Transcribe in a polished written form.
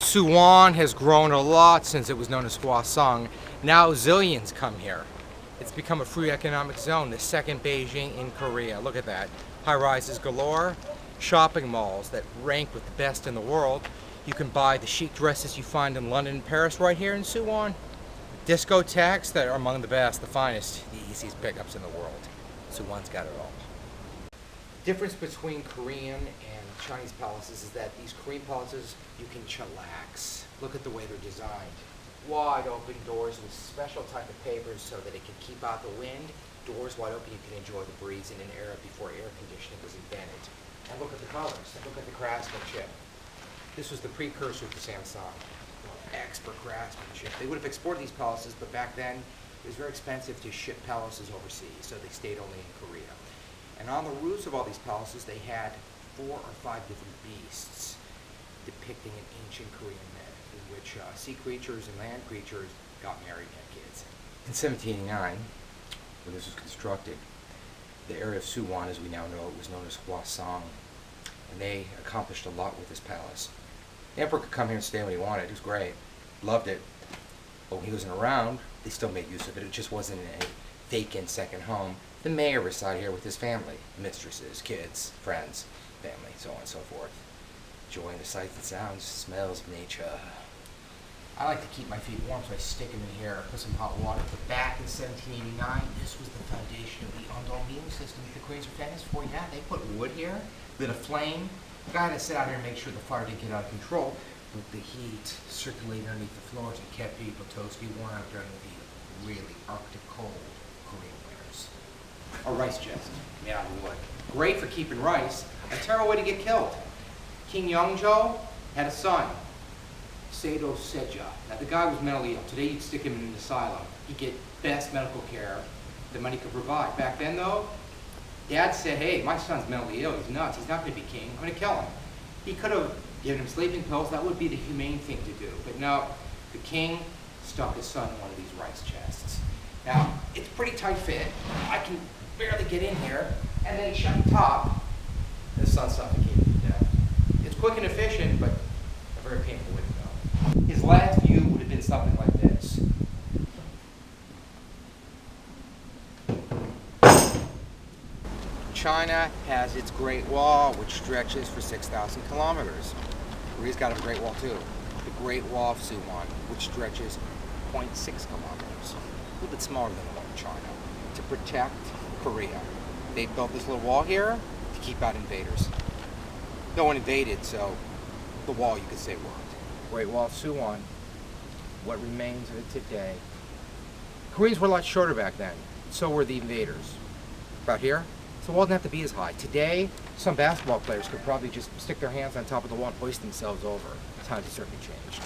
Suwon has grown a lot since it was known as Hwasong. Now zillions come here. It's become a free economic zone, the second Beijing in Korea. Look at that. High-rises galore, shopping malls that rank with the best in the world. You can buy the chic dresses you find in London and Paris right here in Suwon. Discotheques that are among the best, the finest, the easiest pickups in the world. Suwon's got it all. The difference between Korean and Chinese palaces is that these Korean palaces, you can chillax. Look at the way they're designed. Wide open doors with special type of papers so that it can keep out the wind. Doors wide open, you can enjoy the breeze in an era before air conditioning was invented. And look at the colors, and look at the craftsmanship. This was the precursor to Samsung. Expert craftsmanship. They would have exported these palaces, but back then it was very expensive to ship palaces overseas, so they stayed only in Korea. And on the roofs of all these palaces, they had 4 or 5 different beasts depicting an ancient Korean myth in which sea creatures and land creatures got married and had kids. In 1789, when this was constructed, the area of Suwon, as we now know it, was known as Hwasong, and they accomplished a lot with this palace. The emperor could come here and stay when he wanted. It was great. Loved it. But when he wasn't around, they still made use of it. It just wasn't a vacant second home. The mayor resided here with his family, mistresses, kids, friends, family, so on and so forth. Enjoying the sights and sounds, smells of nature. I like to keep my feet warm, so I stick them in here, put some hot water. But back in 1789, this was the foundation of the underlying system that the Koreans were famous for. Yeah, they put wood here, lit a flame. The guy had to sit out here and make sure the fire didn't get out of control, but the heat circulated underneath the floors and kept people toasty warm out during the really Arctic cold Korean winters. A rice chest made out of wood. Great for keeping rice. A terrible way to get killed. King Yongjo had a son, Sado Seja. Now the guy was mentally ill. Today you'd stick him in an asylum. He'd get best medical care that money could provide. Back then though, Dad said, hey, my son's mentally ill, he's nuts, he's not going to be king, I'm going to kill him. He could have given him sleeping pills, that would be the humane thing to do. But no, the king stuck his son in one of these rice chests. Now, it's pretty tight fit, I can barely get in here, and then he shut the top, and the son suffocated to death. It's quick and efficient, but a very painful way to go. His last view would have been something like this. China has its Great Wall, which stretches for 6,000 kilometers. Korea's got a Great Wall too. The Great Wall of Suwon, which stretches 0.6 kilometers. A little bit smaller than the one in China. To protect Korea. They built this little wall here to keep out invaders. No one invaded, so the wall, you could say, worked. Great Wall of Suwon, what remains of it today. Koreans were a lot shorter back then. So were the invaders. About here, the wall didn't have to be as high. Today, some basketball players could probably just stick their hands on top of the wall and hoist themselves over. Times have certainly changed.